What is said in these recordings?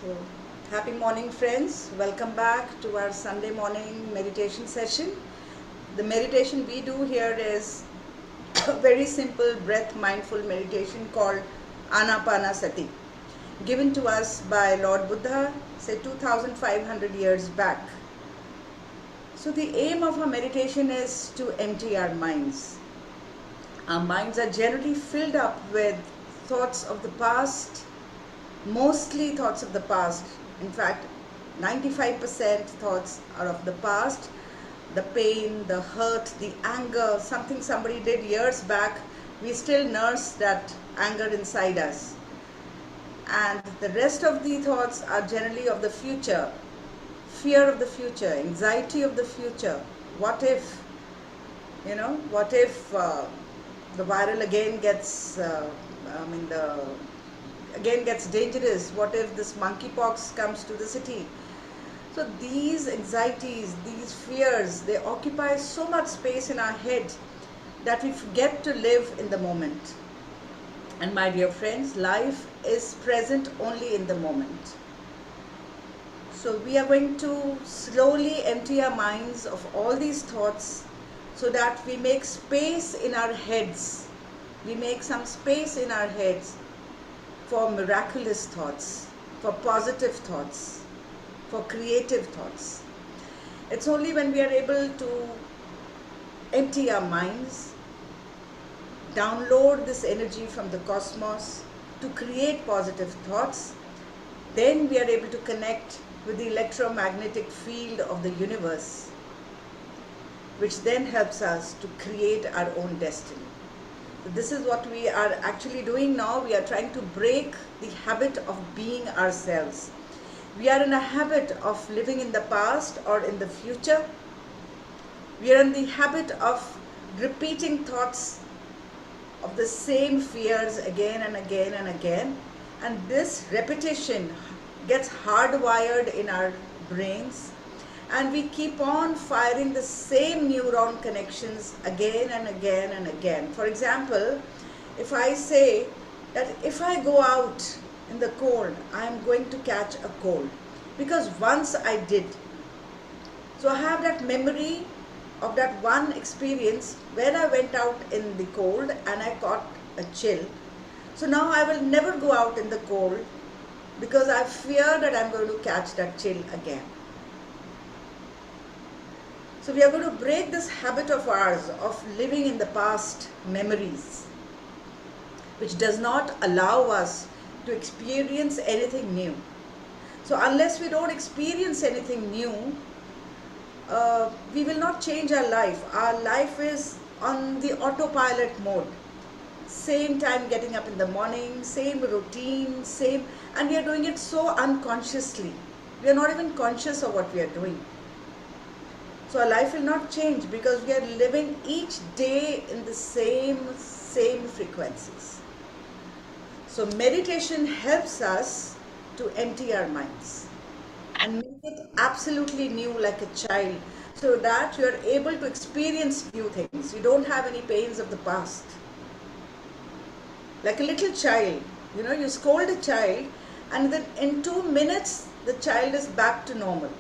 So, happy morning, friends. Welcome back to our Sunday morning meditation session. The meditation we do here is a very simple breath mindful meditation called Anapanasati, given to us by Lord Buddha, say 2500 years back. So, the aim of our meditation is to empty our minds. Our minds are generally filled up with thoughts of the past, mostly thoughts of the past. In fact, 95% thoughts are of the past. The pain, the hurt, the anger, something somebody did years back, we still nurse that anger inside us. And the rest of the thoughts are generally of the future, fear of the future, anxiety of the future. What if, what if the viral again gets, again gets dangerous? What if this monkeypox comes to the city? So these anxieties, these fears, they occupy so much space in our head that we forget to live in the moment. And my dear friends, life is present only in the moment. So we are going to slowly empty our minds of all these thoughts so that we make space in our heads. We make some space in our heads for miraculous thoughts, for positive thoughts, for creative thoughts. It's only when we are able to empty our minds, download this energy from the cosmos to create positive thoughts, then we are able to connect with the electromagnetic field of the universe, which then helps us to create our own destiny. So this is what we are actually doing now. We are trying to break the habit of being ourselves. We are in a habit of living in the past or in the future. We are in the habit of repeating thoughts of the same fears again and again and again. And this repetition gets hardwired in our brains, and we keep on firing the same neuron connections again and again and again. For example, if I say that if I go out in the cold, I am going to catch a cold, because once I did. So I have that memory of that one experience where I went out in the cold and I caught a chill. So now I will never go out in the cold because I fear that I'm going to catch that chill again. So we are going to break this habit of ours of living in the past memories, which does not allow us to experience anything new. So unless we don't experience anything new, we will not change our life. Our life is on the autopilot mode. Same time getting up in the morning, same routine, and we are doing it so unconsciously. We are not even conscious of what we are doing. So our life will not change because we are living each day in the same frequencies. So meditation helps us to empty our minds and make it absolutely new like a child, so that you are able to experience new things. You don't have any pains of the past. Like a little child, you scold a child and then in 2 minutes the child is back to normal.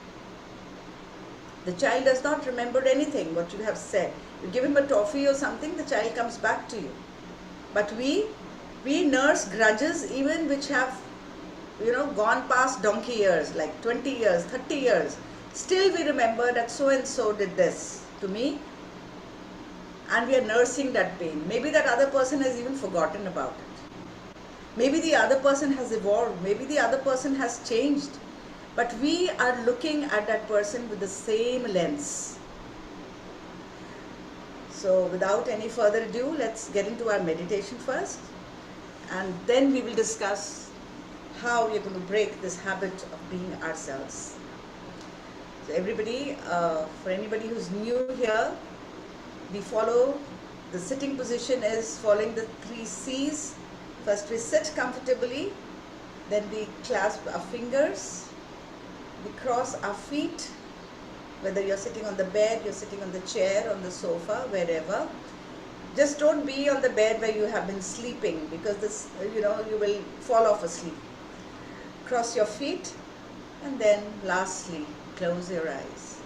The child does not remember anything what you have said. You give him a toffee or something, the child comes back to you. But we nurse grudges even which have gone past donkey years, like 20 years, 30 years. Still we remember that so and so did this to me, and we are nursing that pain. Maybe that other person has even forgotten about it. Maybe the other person has evolved, maybe the other person has changed, but we are looking at that person with the same lens. So without any further ado, let's get into our meditation first, and then we will discuss how we are going to break this habit of being ourselves. So everybody, for anybody who's new here, we follow, the sitting position is following the 3 C's. First we sit comfortably, then we clasp our fingers, we cross our feet, whether you're sitting on the bed, you're sitting on the chair, on the sofa, wherever. Just don't be on the bed where you have been sleeping, because this, you will fall off asleep. Cross your feet, and then lastly, close your eyes.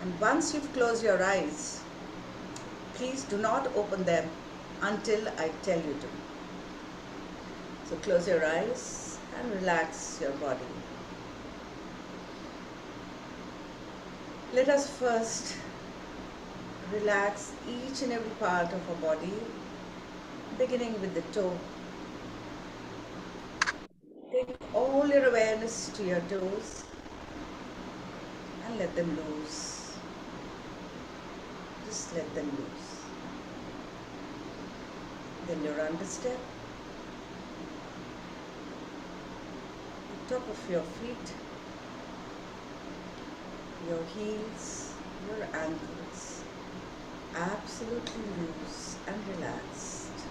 And once you've closed your eyes, please do not open them until I tell you to. So close your eyes and relax your body. Let us first relax each and every part of our body, beginning with the toe. Take all your awareness to your toes and let them loose. Just let them loose. Then your understep, the top of your feet, your heels, your ankles, absolutely loose and relaxed.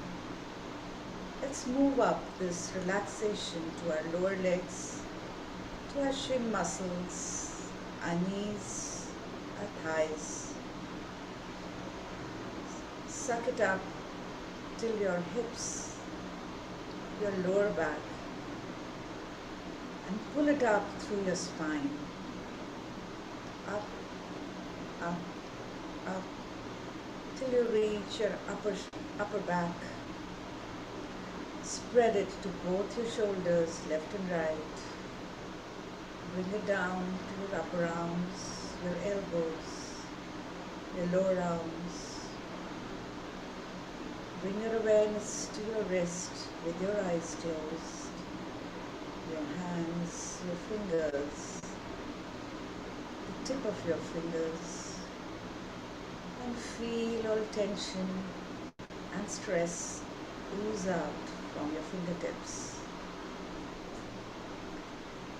Let's move up this relaxation to our lower legs, to our shin muscles, our knees, our thighs. Suck it up till your hips, your lower back, and pull it up through your spine. Up, up, up, till you reach your upper back. Spread it to both your shoulders, left and right. Bring it down to your upper arms, your elbows, your lower arms. Bring your awareness to your wrist with your eyes closed, your hands, your fingers, the tip of your fingers, and feel all tension and stress ooze out from your fingertips.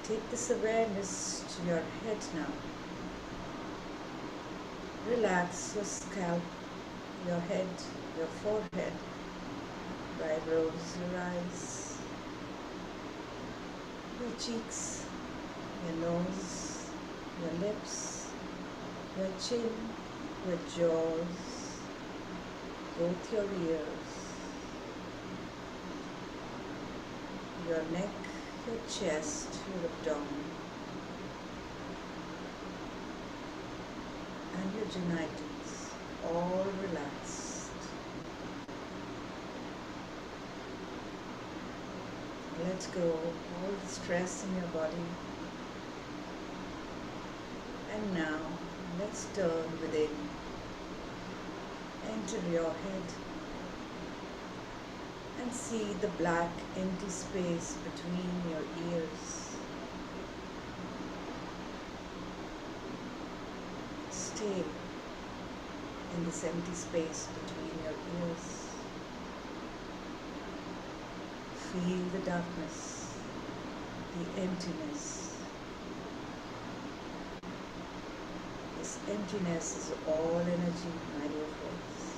Take this awareness to your head now. Relax your scalp, your head, your forehead, your eyebrows, your eyes, your cheeks, your nose, your lips, your chin, your jaws, both your ears, your neck, your chest, your abdomen, and your genitals, all relaxed. Let go all the stress in your body. And now, let's turn within. Enter your head and see the black empty space between your ears. Stay in this empty space between your ears. Feel the darkness, the emptiness. This emptiness is all energy, my dear friends.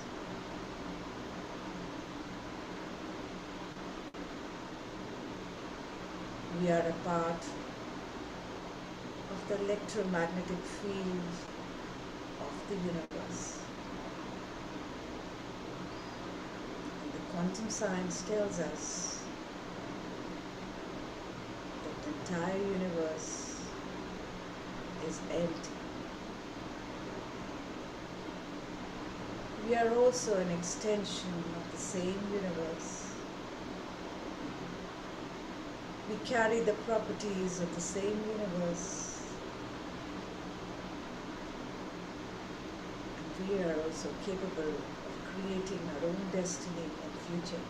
We are a part of the electromagnetic field of the universe. And the quantum science tells us that the entire universe is empty. We are also an extension of the same universe. We carry the properties of the same universe. And we are also capable of creating our own destiny and future.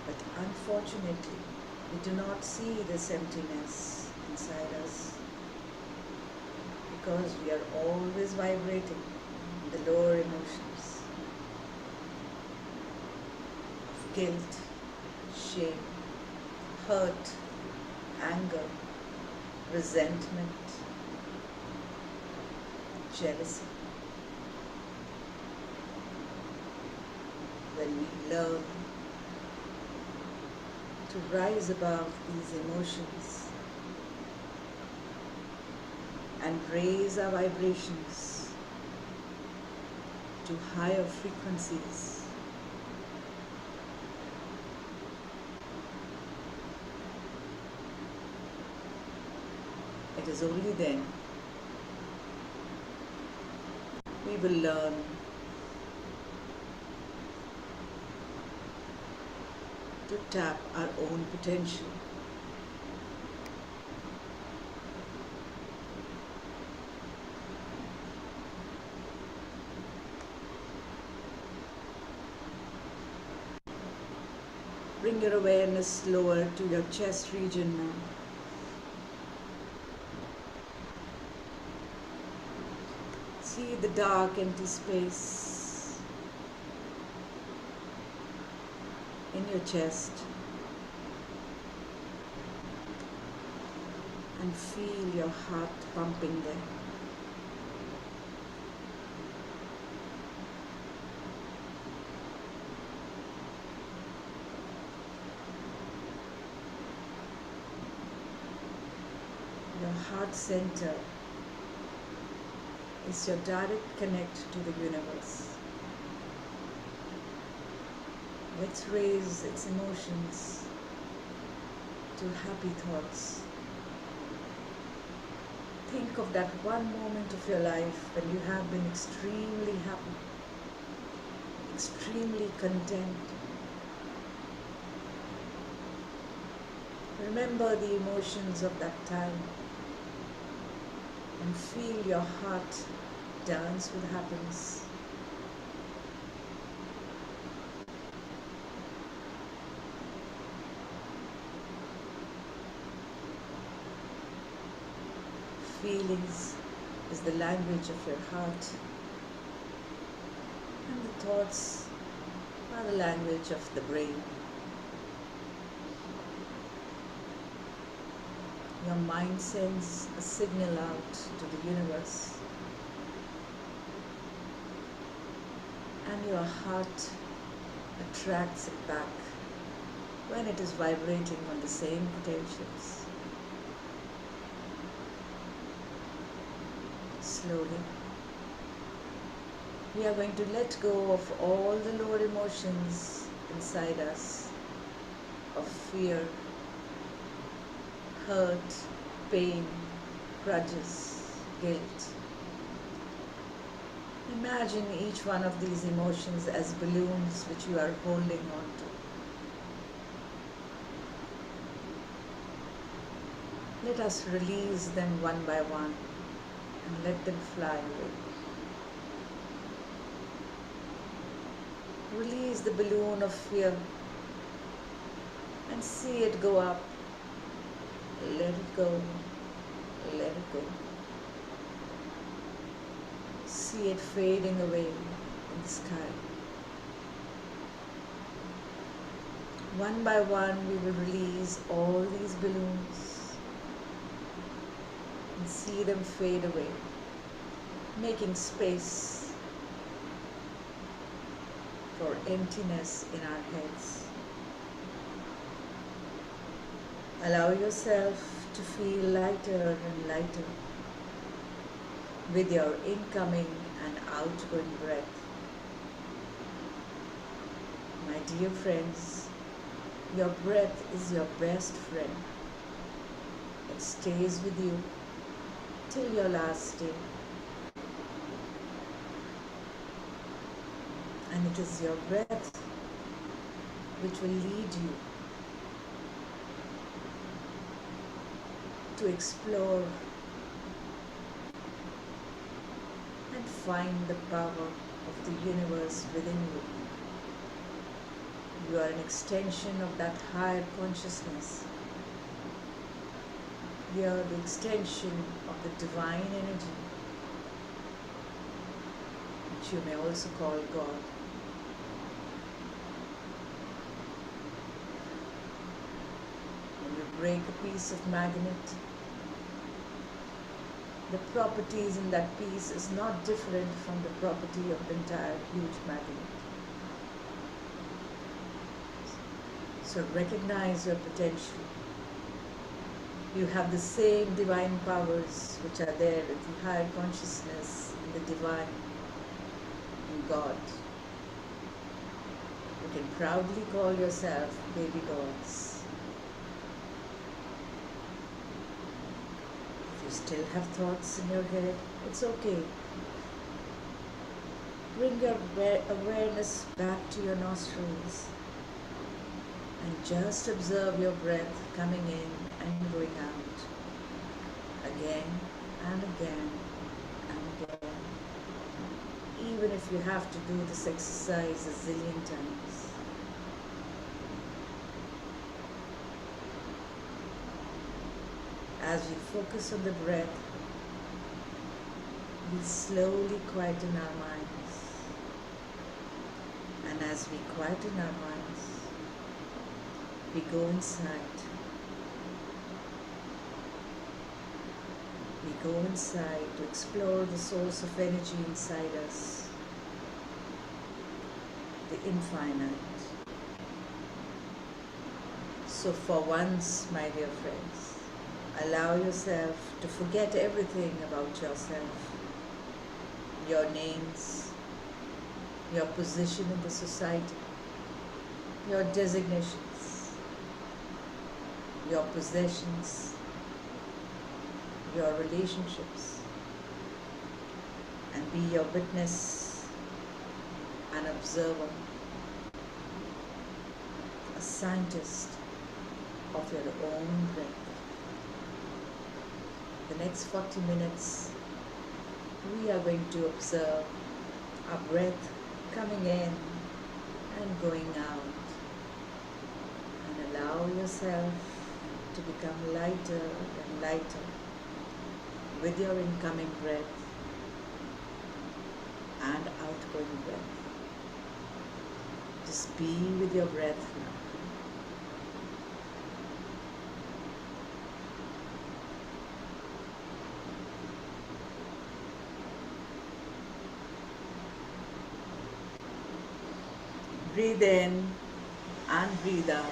But unfortunately, we do not see this emptiness inside us because we are always vibrating in the lower emotions. Guilt, shame, hurt, anger, resentment, jealousy. When we learn to rise above these emotions and raise our vibrations to higher frequencies, It is only then we will learn to tap our own potential. Bring your awareness lower to your chest region now. See the dark, empty space in your chest and feel your heart pumping there. Your heart center is your direct connect to the universe. Let's raise its emotions to happy thoughts. Think of that one moment of your life when you have been extremely happy, extremely content. Remember the emotions of that time and feel your heart dance with happiness. Feelings is the language of your heart, and the thoughts are the language of the brain. Your mind sends a signal out to the universe, and your heart attracts it back when it is vibrating on the same potentials. Slowly, we are going to let go of all the lower emotions inside us of fear, hurt, pain, grudges, guilt. Imagine each one of these emotions as balloons which you are holding on to. Let us release them one by one and let them fly away. Release the balloon of fear and see it go up. Let it go. Let it go. See it fading away in the sky. One by one, we will release all these balloons and see them fade away, making space for emptiness in our heads. Allow yourself to feel lighter and lighter with your incoming and outgoing breath. My dear friends, your breath is your best friend. It stays with you till your last day. And it is your breath which will lead you to explore and find the power of the universe within you. You are an extension of that higher consciousness. You are the extension of the divine energy, which you may also call God. When you break a piece of magnet, the properties in that piece is not different from the property of the entire huge magnet. So recognize your potential. You have the same divine powers which are there with the higher consciousness and the divine in God. You can proudly call yourself baby gods. If you still have thoughts in your head, it's okay. Bring your awareness back to your nostrils and just observe your breath coming in and going out again and again and again. Even if you have to do this exercise a zillion times. As we focus on the breath, we slowly quieten our minds. And as we quieten our minds, we go inside. We go inside to explore the source of energy inside us, the infinite. So for once, my dear friends, allow yourself to forget everything about yourself, your names, your position in the society, your designations, your possessions, your relationships, and be your witness, an observer, a scientist of your own breath. The next 40 minutes, we are going to observe our breath coming in and going out, and allow yourself to become lighter and lighter with your incoming breath and outgoing breath. Just be with your breath now. Breathe in and breathe out.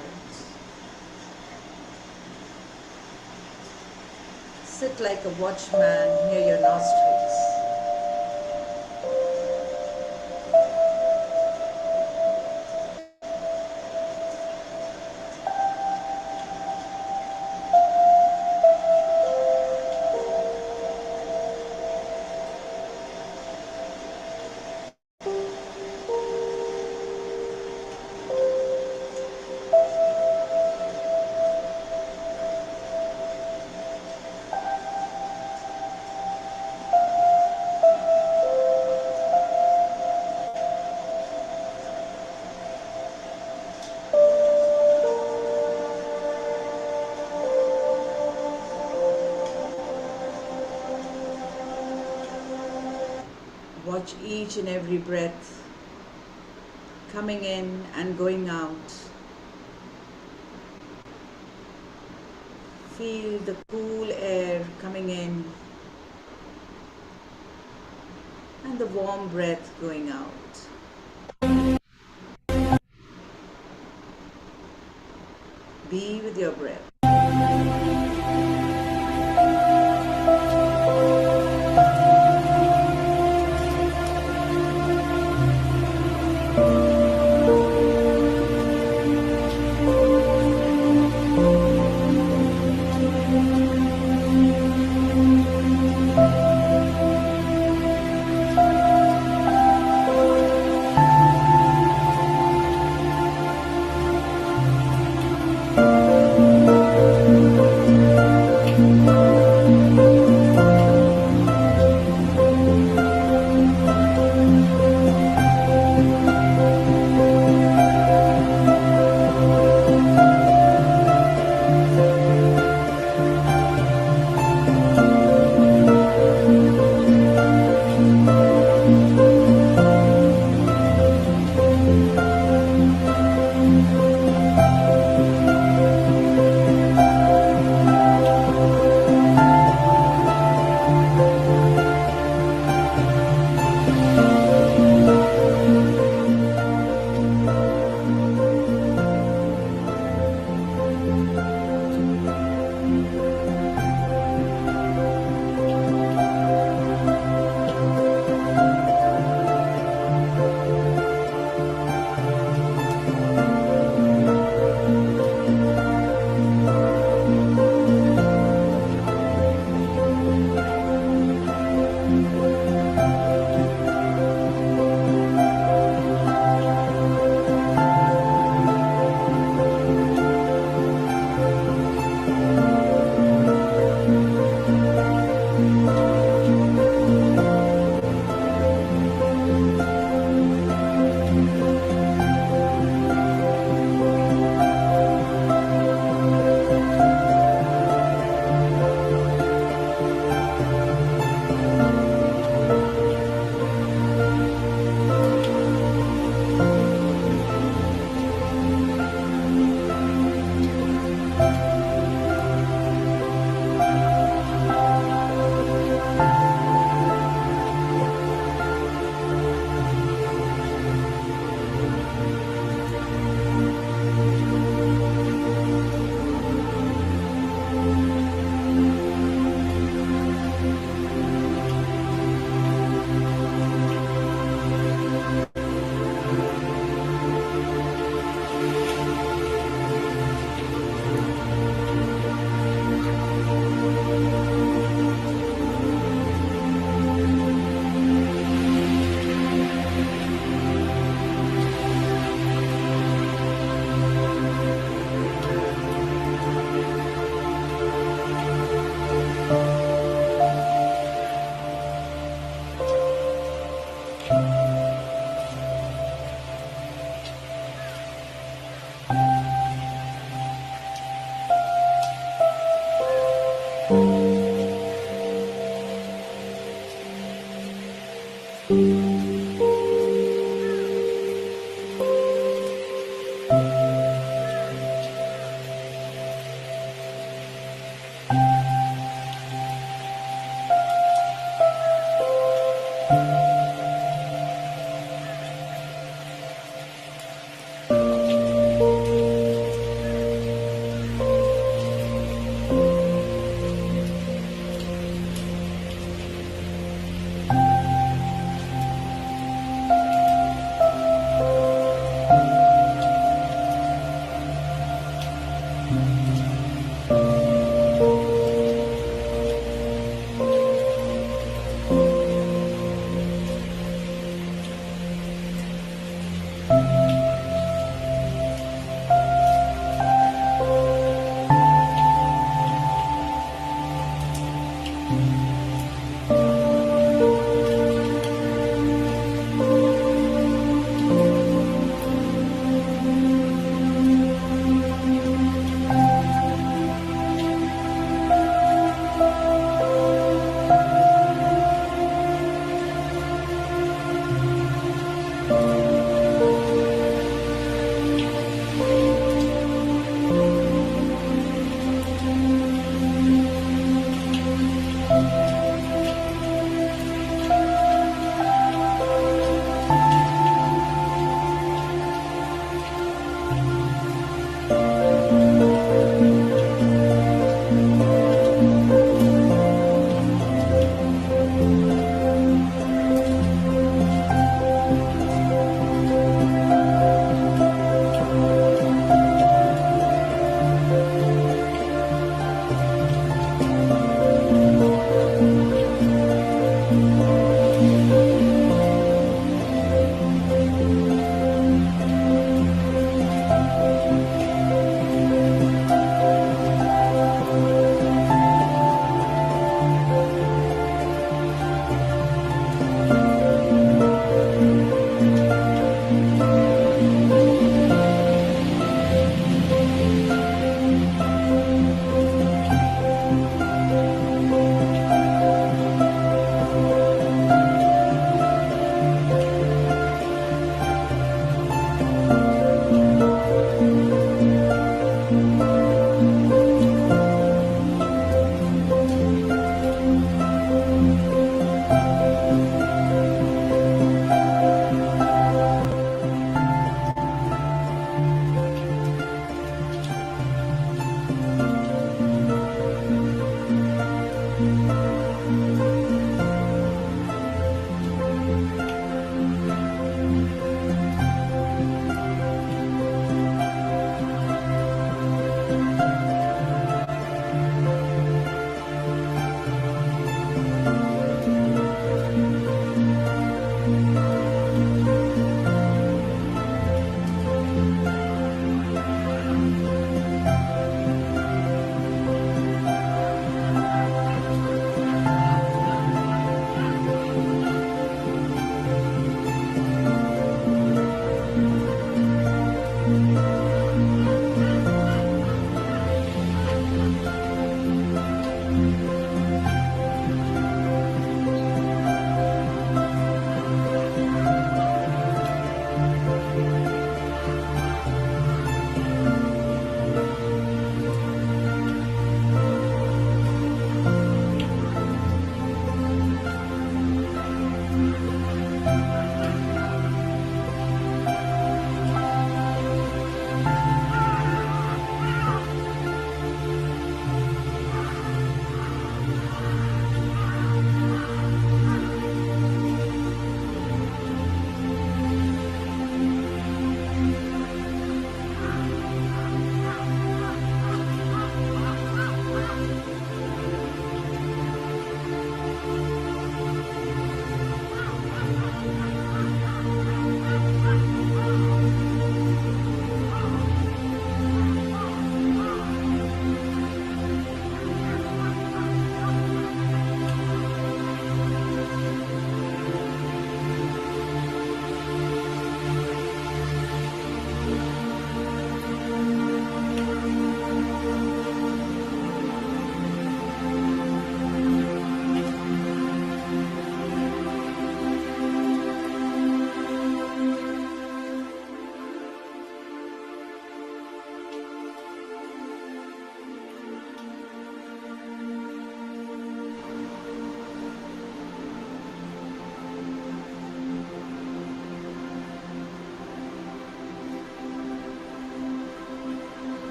Sit like a watchman near your nostrils. Watch each and every breath coming in and going out. Feel the cool air coming in and the warm breath going out. Be with your breath.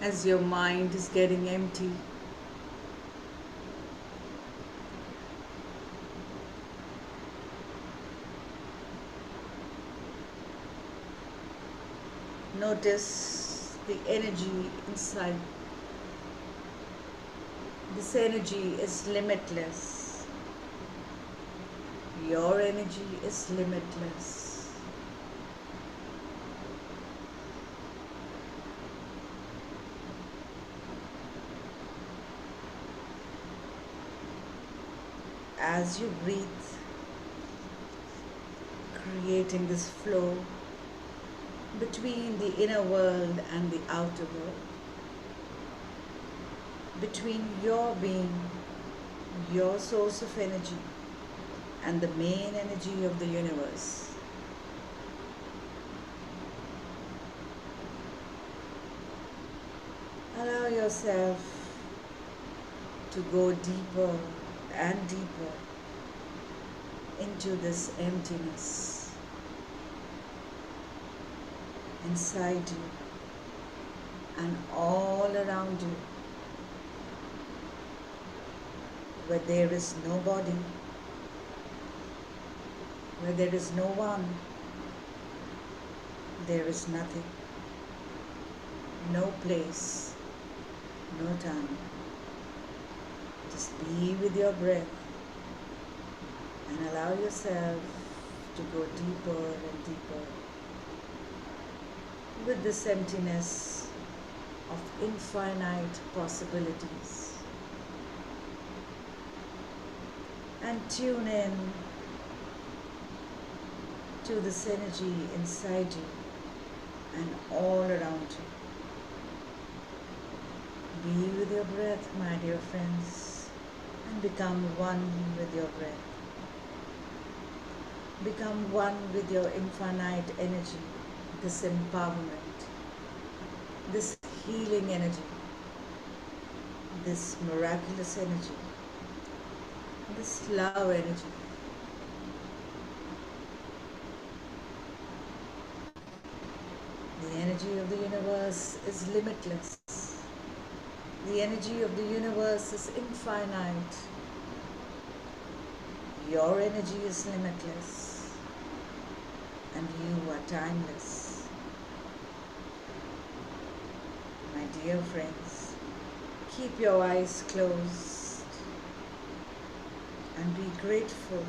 as your mind is getting empty. Notice the energy inside. This energy is limitless. Your energy is limitless. As you breathe, creating this flow between the inner world and the outer world, between your being, your source of energy, and the main energy of the universe. Allow yourself to go deeper and deeper into this emptiness inside you and all around you, where there is no body, where there is no one, there is nothing, no place, no time. Just be with your breath and allow yourself to go deeper and deeper with this emptiness of infinite possibilities. And tune in to this energy inside you and all around you. Be with your breath, my dear friends, and become one with your breath. Become one with your infinite energy, this empowerment, this healing energy, this miraculous energy, this love energy. The energy of the universe is limitless. The energy of the universe is infinite. Your energy is limitless, and you are timeless. My dear friends, keep your eyes closed and be grateful,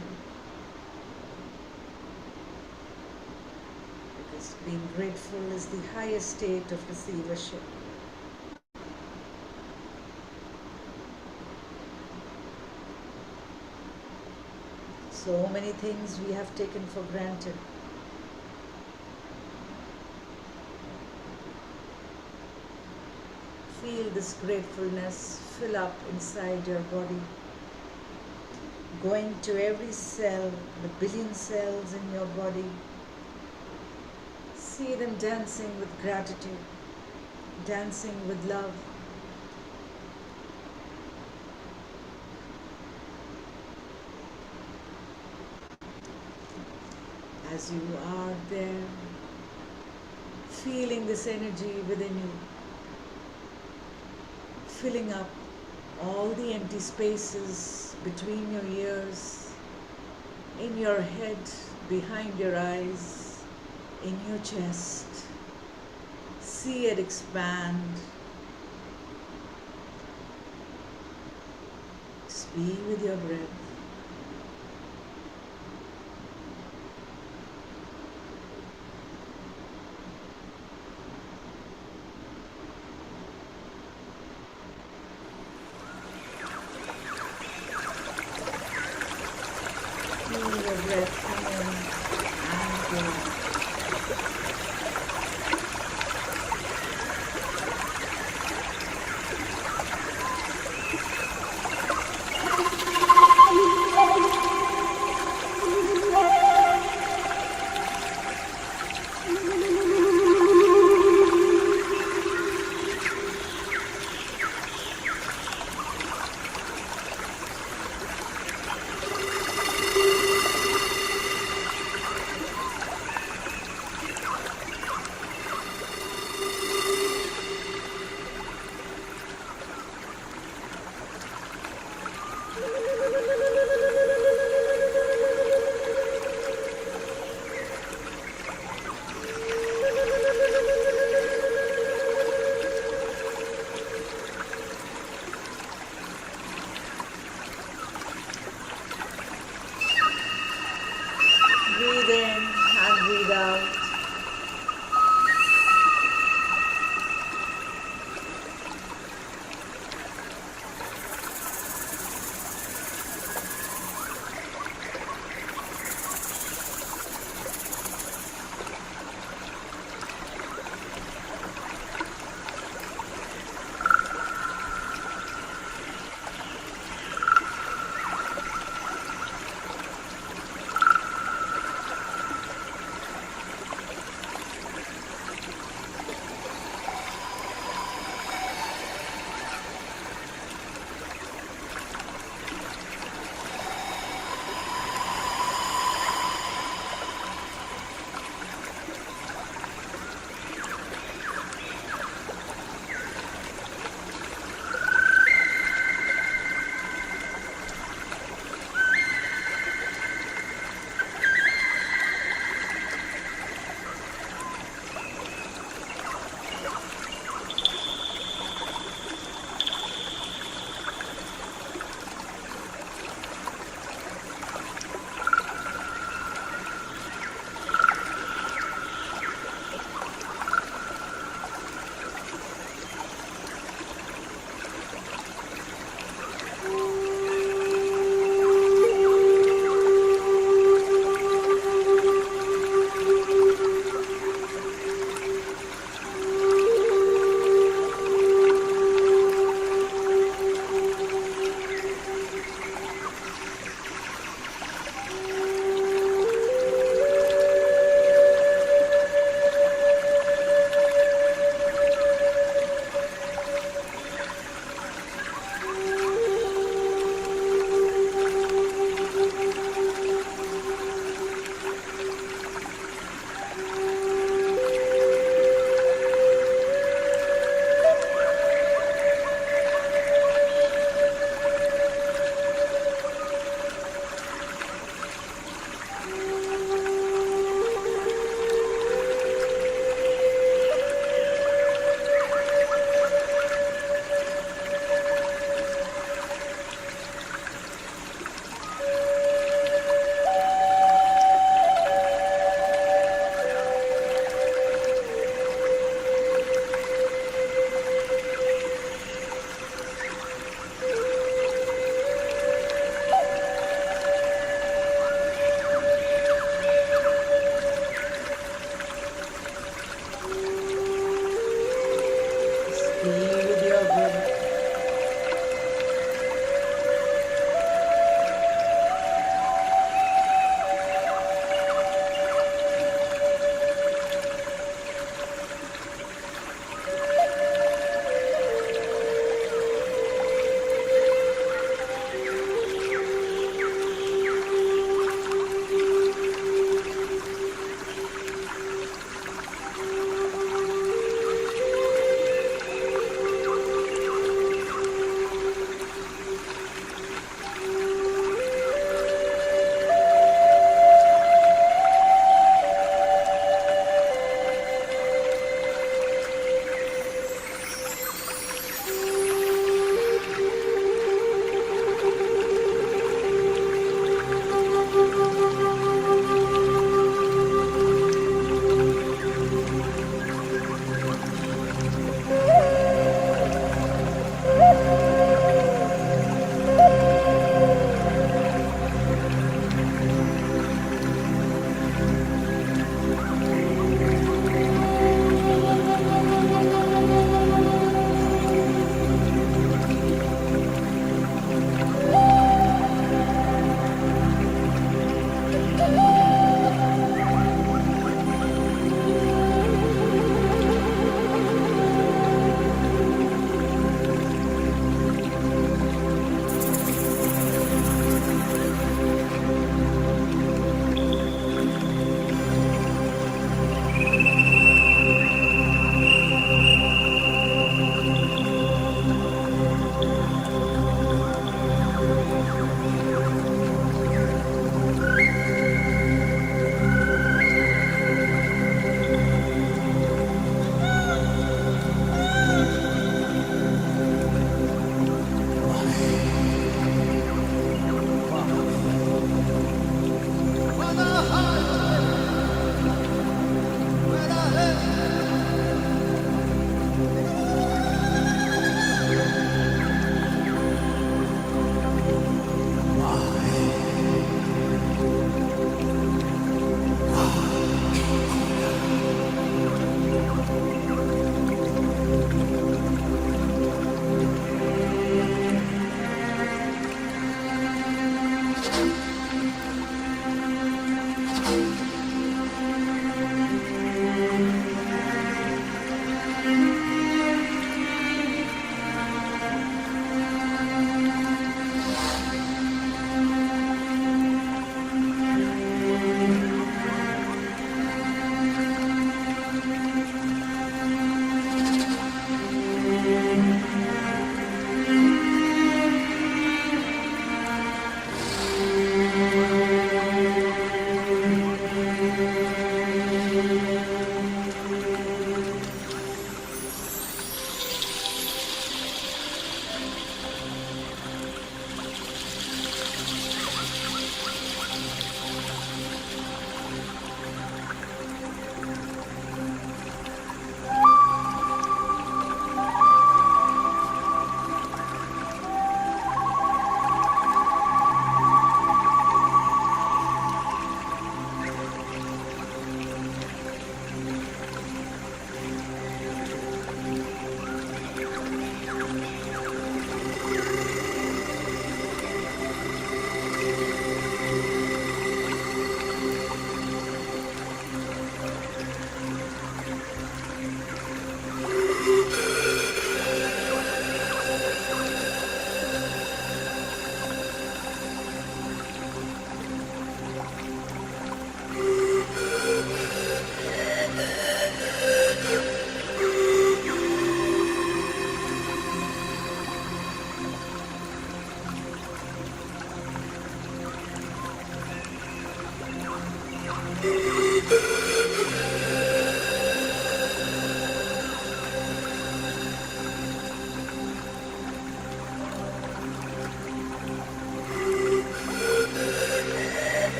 because being grateful is the highest state of receivership. So many things we have taken for granted. Feel this gratefulness fill up inside your body, going to every cell, the billion cells in your body. See them dancing with gratitude, dancing with love. As you are there, feeling this energy within you, filling up all the empty spaces between your ears, in your head, behind your eyes, in your chest. See it expand. Just be with your breath. Feel your breath come in and go. Breathe in and breathe out.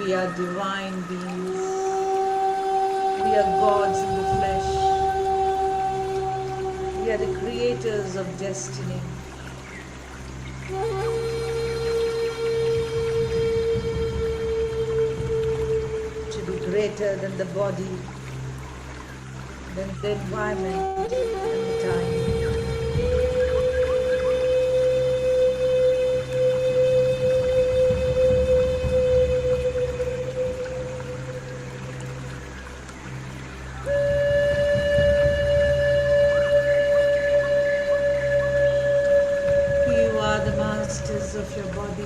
We are divine beings. We are gods in the flesh. We are the creators of destiny. To be greater than the body, than the environment and the time. Of your body.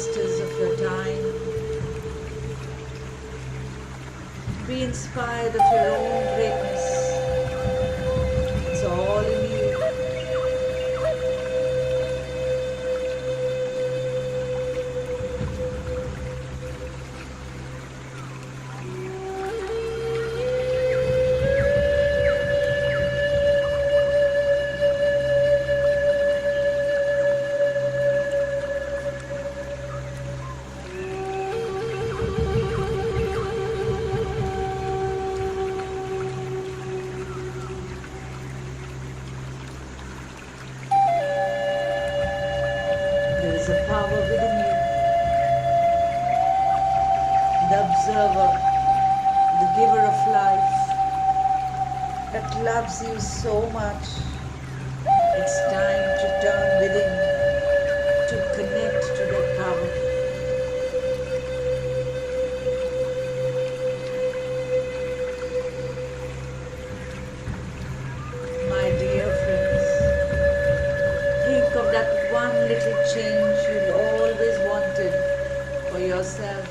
masters of your time. Be inspired of your own greatness. It's all in you. There is a power within you, the observer, the giver of life, that loves you so much. It's time to turn within, to connect to that power. My dear friends, think of that one little change you always wanted for yourself.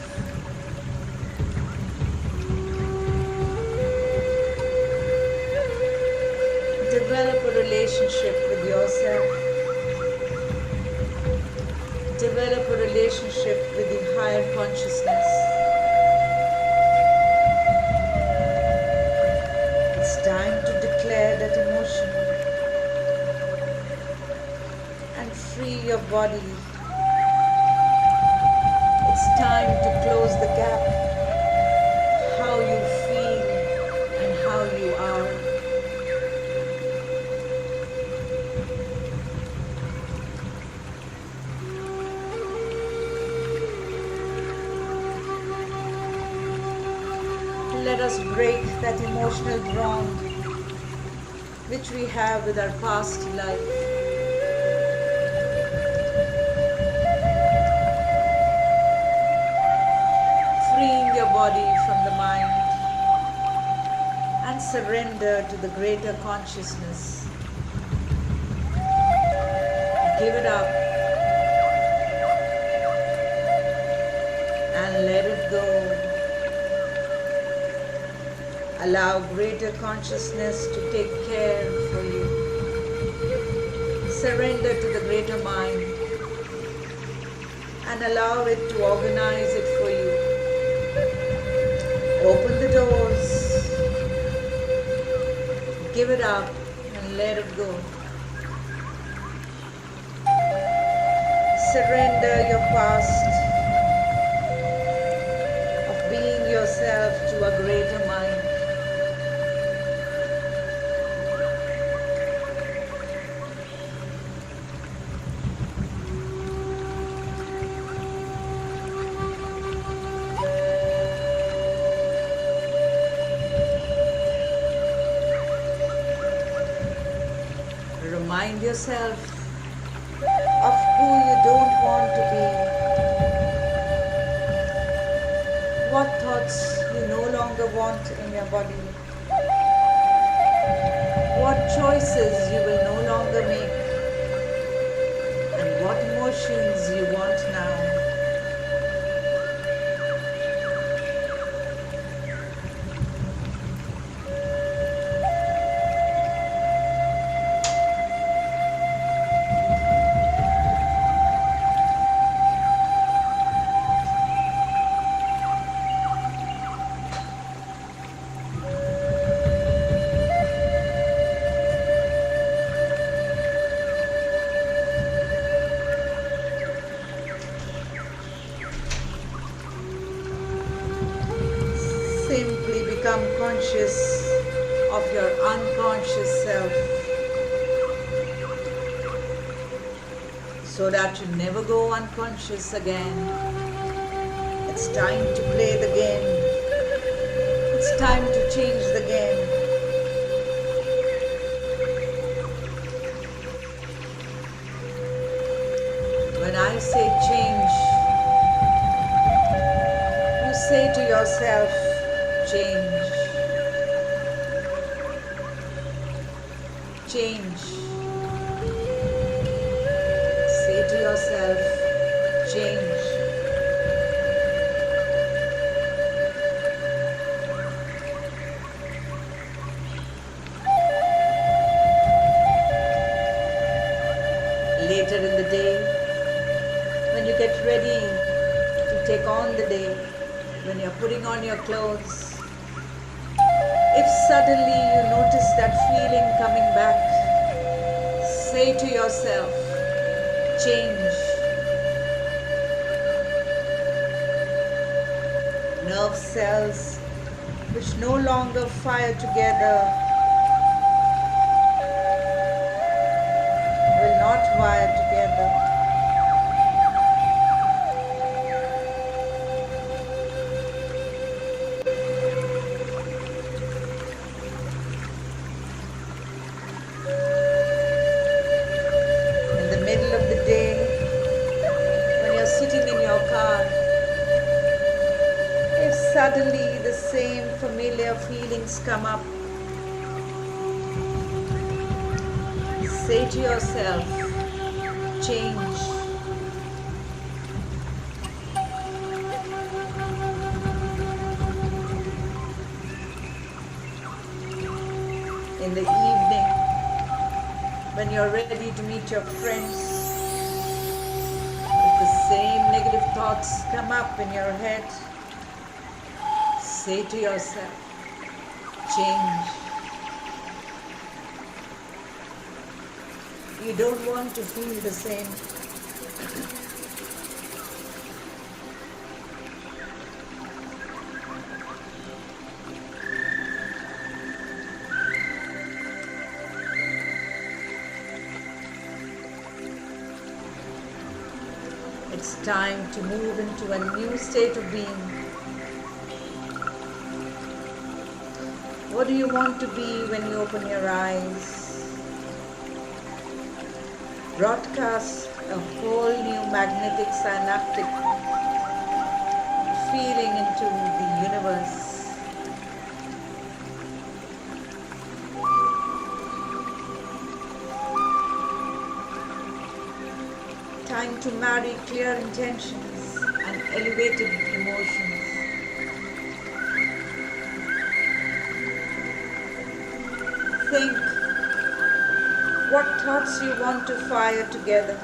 Develop a relationship with yourself. Develop a relationship with the higher consciousness. It's time to declare that emotion and free your body. It's time to close the gap. How you feel and how you are. Let us break that emotional bond which we have with our past life. Freeing your body from the mind and surrender to the greater consciousness. Give it up and let it go. Allow greater consciousness to take care for you. Surrender to the greater mind and allow it to organize it for you. Open the doors, give it up and let it go. Surrender your past of being yourself to a greater mind. Remind yourself of who you don't want to be, what thoughts you no longer want in your body, what choices you will no longer make, and what emotions you want now. Simply become conscious of your unconscious self so that you never go unconscious again. It's time to play the game. It's time to change the game. When I say change, you say to yourself, change. Change. Say to yourself, change. Later in the day, when you get ready to take on the day, when you're putting on your clothes, if suddenly you notice that feeling coming back, say to yourself, change. Nerve cells which no longer fire together will not wire together. In the middle of the day, when you're sitting in your car, if suddenly the same familiar feelings come up, say to yourself, change. In the evening, when you're ready to meet your friends, if the same negative thoughts come up in your head, say to yourself, change. You don't want to feel the same. It's time to move into a new state of being. What do you want to be when you open your eyes? Broadcast a whole new magnetic synaptic feeling into the universe. Time to marry clear intentions and elevated emotions. Think what thoughts you want to fire together.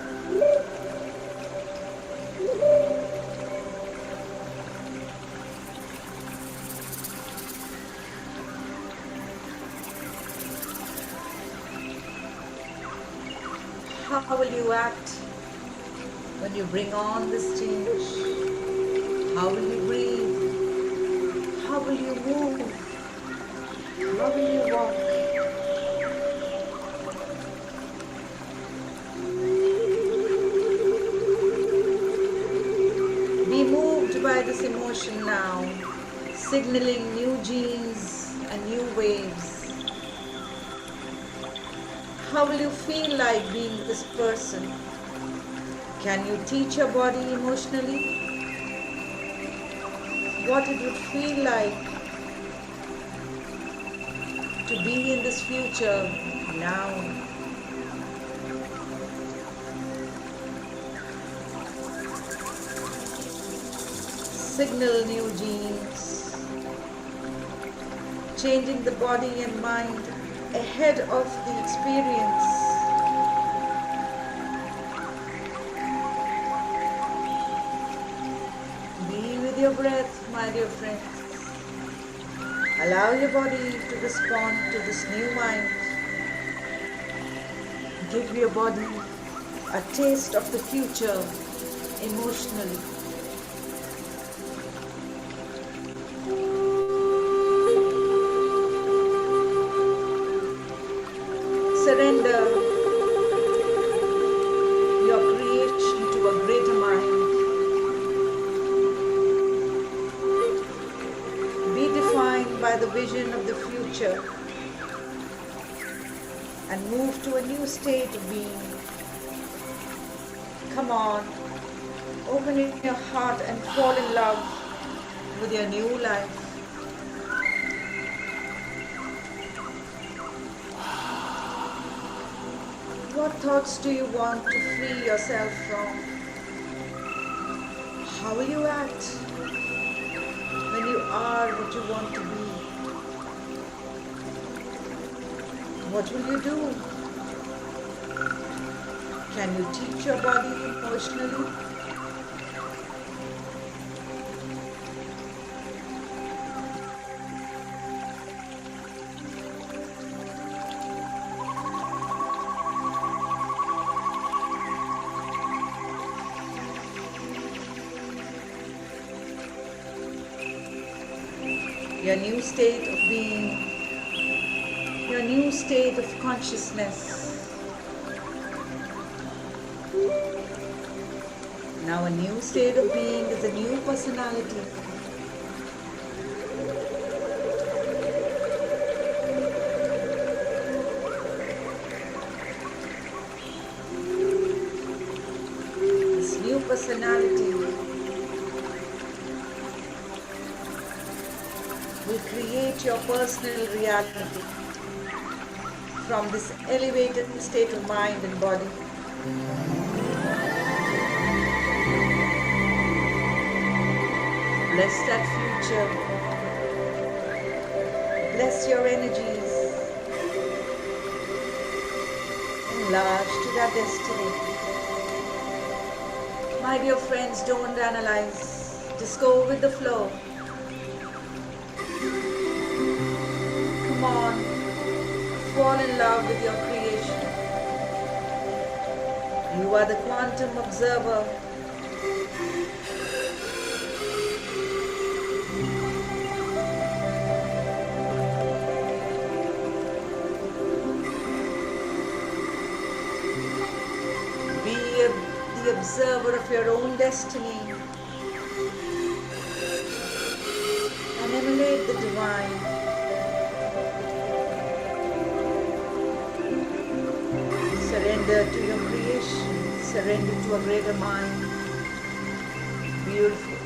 How will you act when you bring on this change? How will you breathe? How will you move? How will you walk? Be moved by this emotion now, signaling new genes and new waves. How will you feel like being this person? Can you teach your body emotionally what it would feel like to be in this future now? Signal new genes, changing the body and mind ahead of the experience. Be with your breath, my dear friends. Allow your body to respond to this new mind. Give your body a taste of the future emotionally. Surrender your creation to a greater mind. Be defined by the vision of the future and move to a new state of being. Come on, open your heart and fall in love with your new life. What thoughts do you want to free yourself from? How will you act when you are what you want to be? What will you do? Can you teach your body emotionally? Your new state of being, your new state of consciousness. Now a new state of being is a new personality. This new personality will create your personal reality from this elevated state of mind and body. Bless that future. Bless your energies. Enlarge to that destiny. My dear friends, don't analyze. Just go with the flow. Come on. Fall in love with your creation. You are the quantum observer. The observer of your own destiny and emulate the divine. Surrender to your creation, surrender to a greater mind. Beautiful.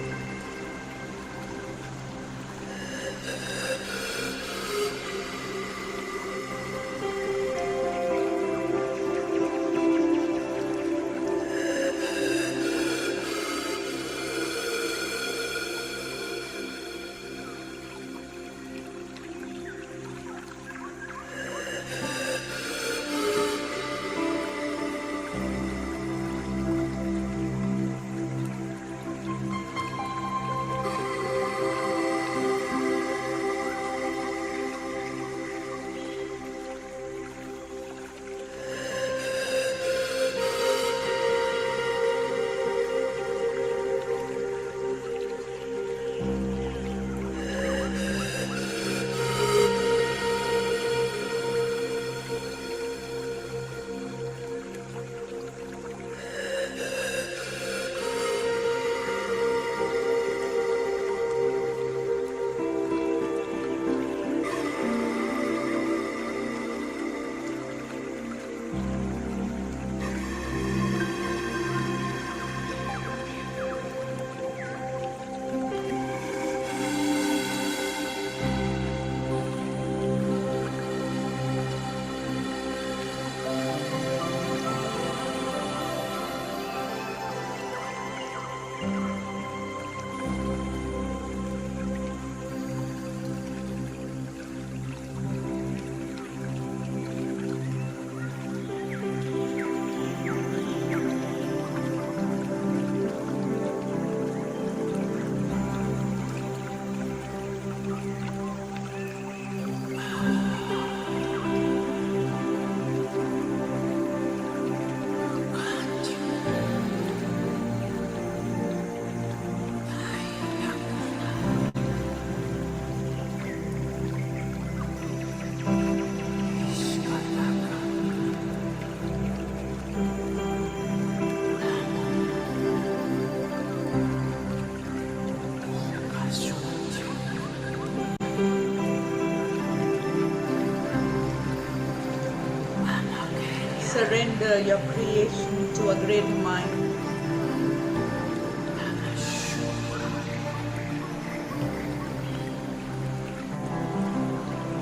Surrender your creation to a greater mind.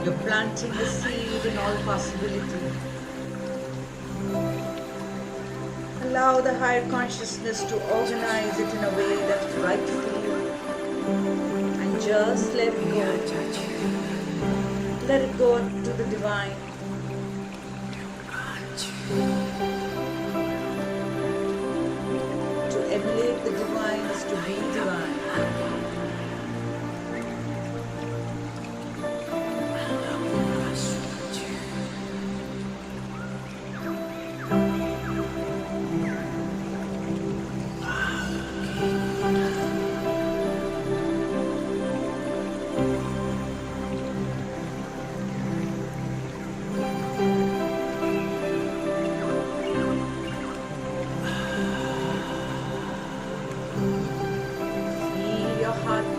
You're planting the seed in all possibility. Allow the higher consciousness to organize it in a way that's right for you. And just let go. Let it go to the divine. Make the divine is to be divine.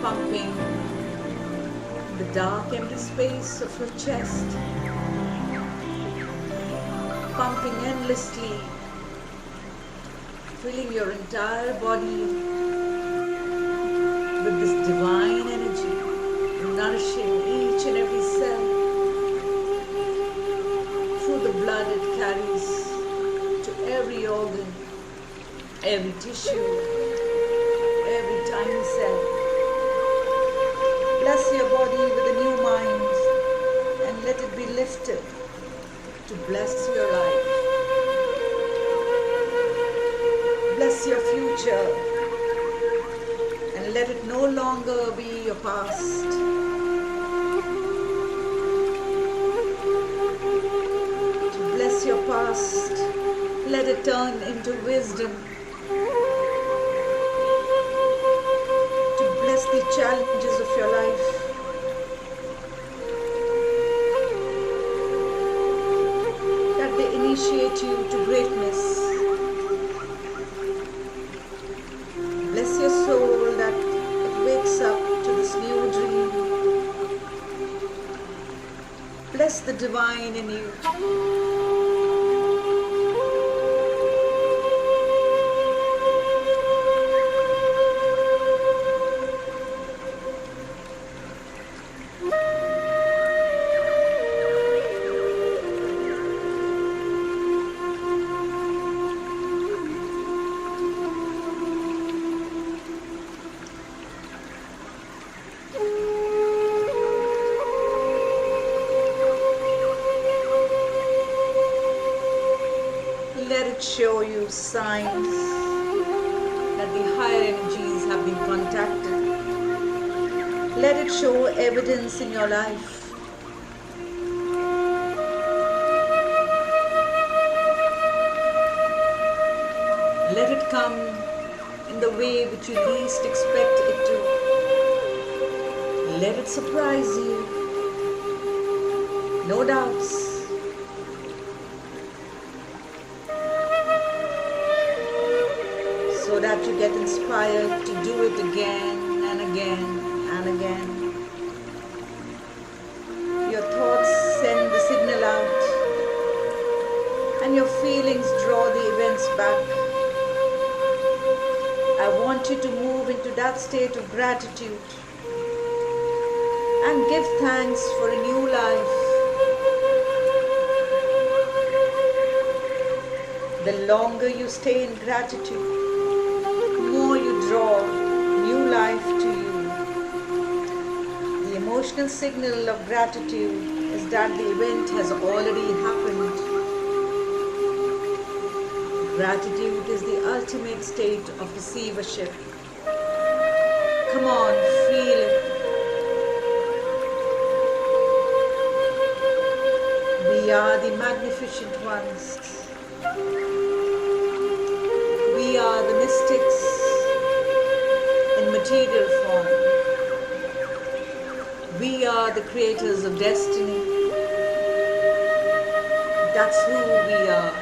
Pumping the dark empty space of your chest, pumping endlessly, filling your entire body with this divine energy, nourishing each and every cell. Through the blood it carries to every organ, every tissue, every tiny cell. Bless your body with a new mind and let it be lifted to bless your life. Bless your future and let it no longer be your past. To bless your past, let it turn into wisdom. The challenges of your life, that they initiate you to greatness. Bless your soul that it wakes up to this new dream. Bless the divine in you. Let it show you signs that the higher energies have been contacted. Let it show evidence in your life. Let it come in the way which you least expect it to. Let it surprise you. No doubts. So that you get inspired to do it again and again and again. Your thoughts send the signal out and your feelings draw the events back. I want you to move into that state of gratitude and give thanks for a new life. The longer you stay in gratitude, more you draw new life to you. The emotional signal of gratitude is that the event has already happened. Gratitude is the ultimate state of receivership. Come on, feel it. We are the magnificent ones. We are the mystics in material form. We are the creators of destiny. That's who we are.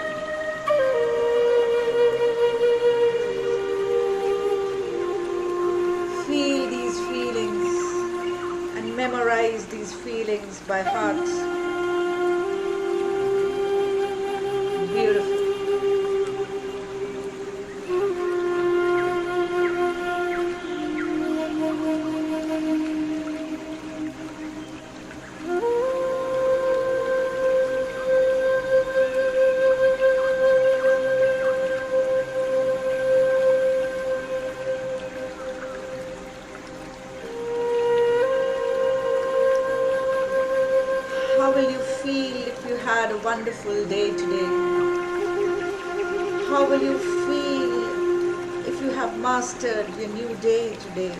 Feel these feelings and memorize these feelings by heart. Beautiful. How will you feel if you had a wonderful day today? How will you feel if you have have mastered your new day today?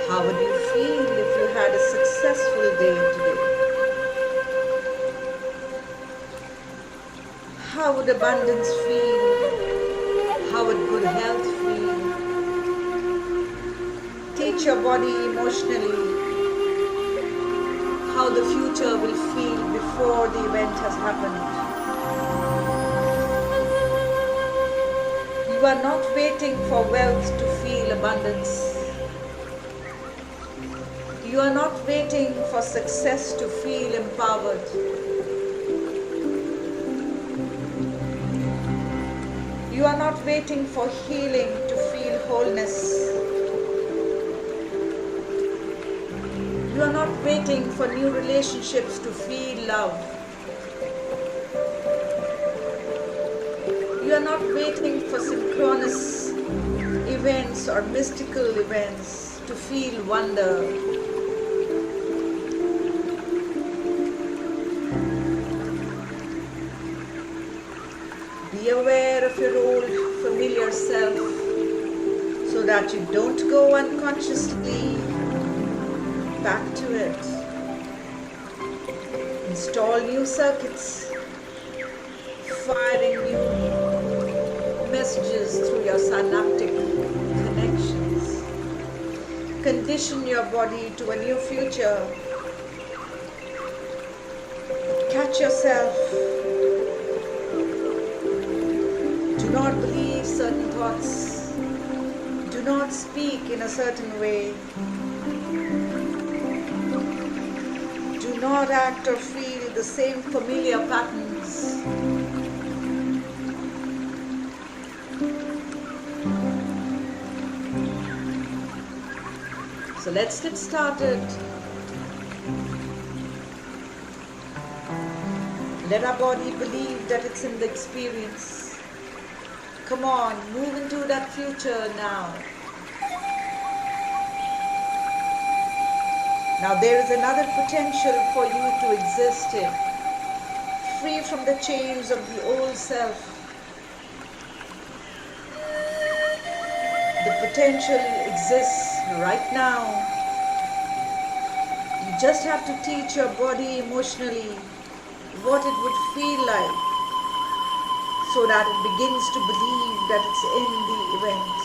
How would you feel if you had a successful day today? How would abundance feel? How would good health feel? Teach your body emotionally how the future will feel before the event has happened. You are not waiting for wealth to feel abundance. You are not waiting for success to feel empowered. You are not waiting for healing to feel wholeness. You are not waiting for new relationships to feel love. You are not waiting for synchronous events or mystical events to feel wonder. Be aware of your old familiar self so that you don't go unconsciously back to it. Install new circuits, firing new messages through your synaptic connections. Condition your body to a new future. Catch yourself. Do not believe certain thoughts. Do not speak in a certain way. Do not act or feel the same familiar patterns. So let's get started. Let our body believe that it's in the experience. Come on, move into that future now. Now there is another potential for you to exist in, free from the chains of the old self. The potential exists right now. You just have to teach your body emotionally what it would feel like so that it begins to believe that it's in the event.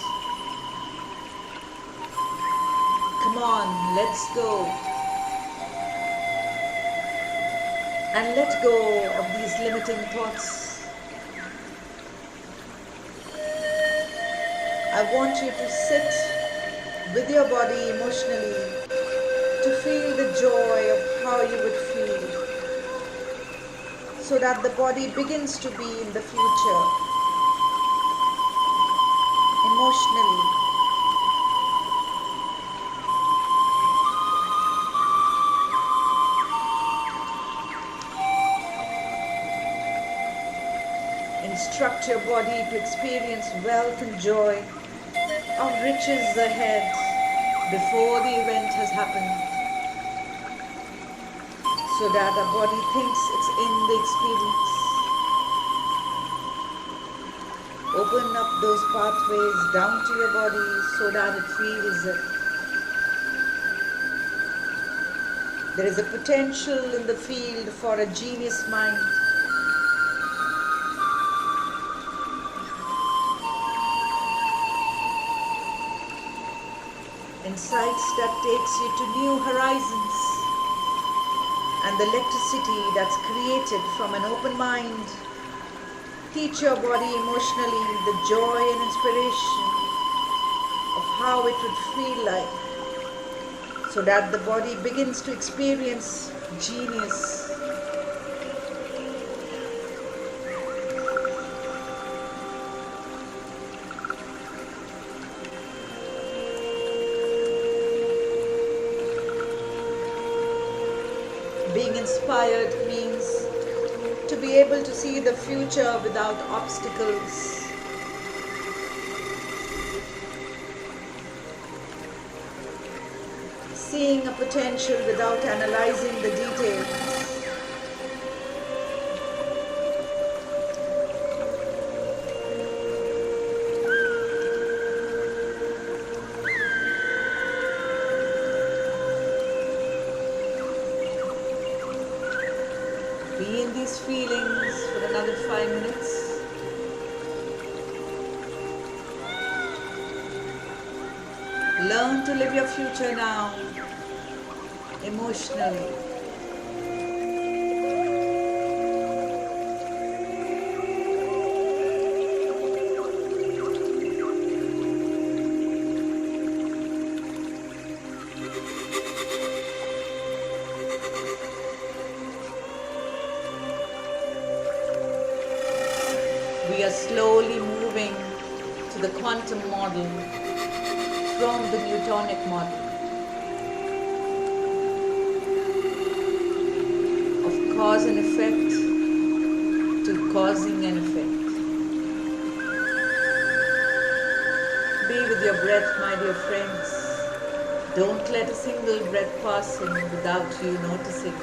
Come on, let's go. And let go of these limiting thoughts. I want you to sit with your body emotionally to feel the joy of how you would feel, so that the body begins to be in the future emotionally. Instruct your body to experience wealth and joy of riches ahead before the event has happened, so that our body thinks it's in the experience. Open up those pathways down to your body so that it feels it. There is a potential in the field for a genius mind. Insights that takes you to new horizons, and the electricity that's created from an open mind. Teach your body emotionally the joy and inspiration of how it would feel like, so that the body begins to experience genius. Being inspired means to be able to see the future without obstacles. Seeing a potential without analyzing the details. Learn to live your future now, emotionally. We are slowly moving to the quantum model from the Newtonic model of cause and effect to causing an effect. Be with your breath, my dear friends. Don't let a single breath pass in without you noticing.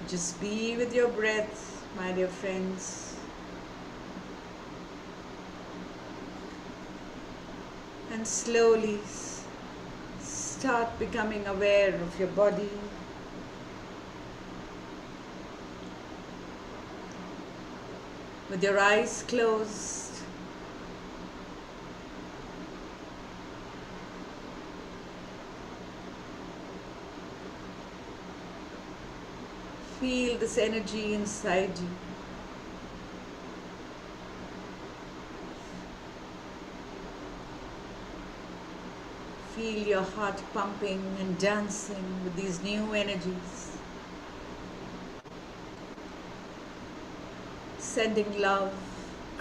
Just be with your breath, my dear friends. And slowly start becoming aware of your body. With your eyes closed, Feel this energy inside you. Feel your heart pumping and dancing with these new energies. Sending love,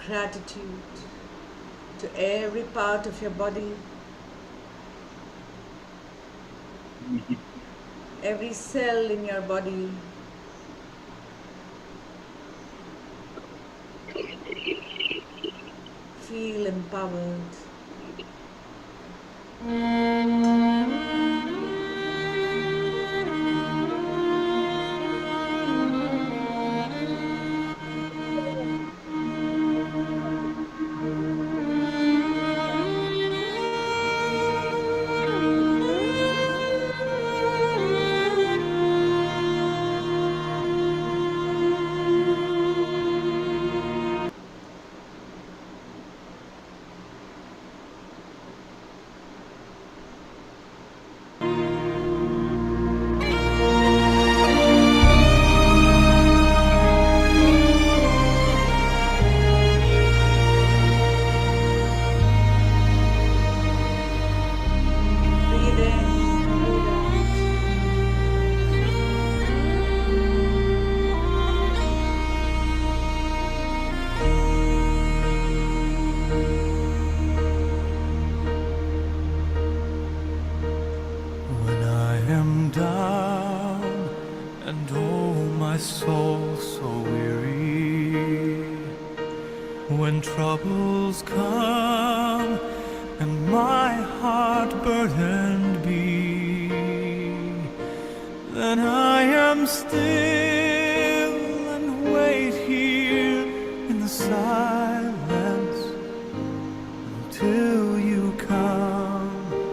gratitude to every part of your body, every cell in your body. Feel empowered. Breathe in, breathe out. When I am down and oh my soul so weary, when troubles come and my heart burdened be, then I am still and wait here in the silence until you come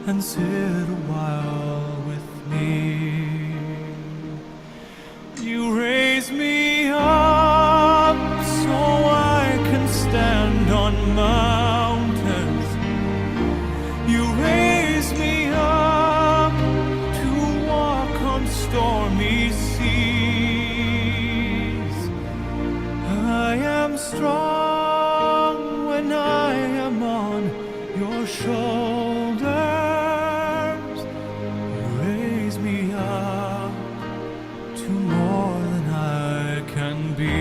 and sit a while with me. You raise me up so I can stand on mountains. You raise me up to walk on stormy seas. I am strong when I am on your shoulders. You raise me up to more than I can be.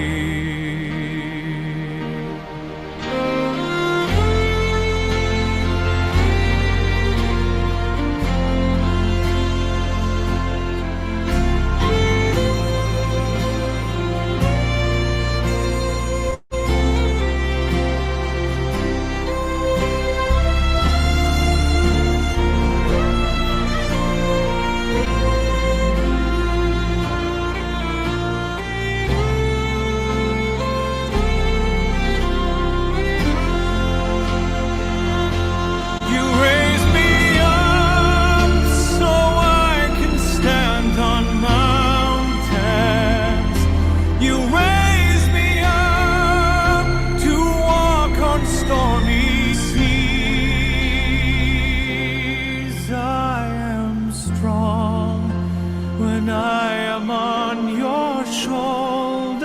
When I am on your shoulders,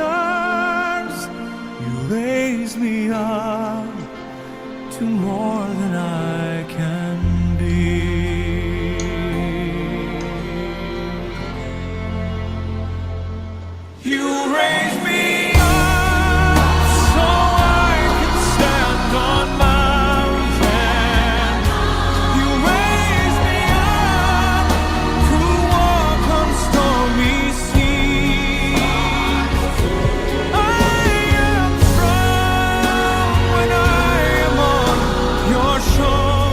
you raise me up to more than I can be. You raise me up so I can stand on mountains. You raise me up to walk on stormy seas. I am strong when I am on your shoulders.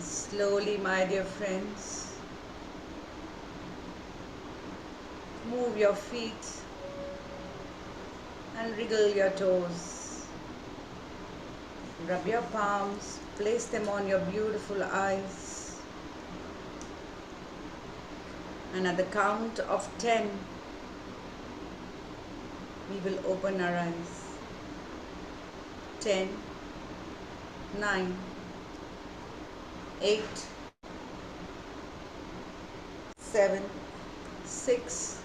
Slowly, my dear friends, move your feet and wriggle your toes. Rub your palms, place them on your beautiful eyes. And at the count of 10, we will open our eyes. 10, 9, 8, 7, 6,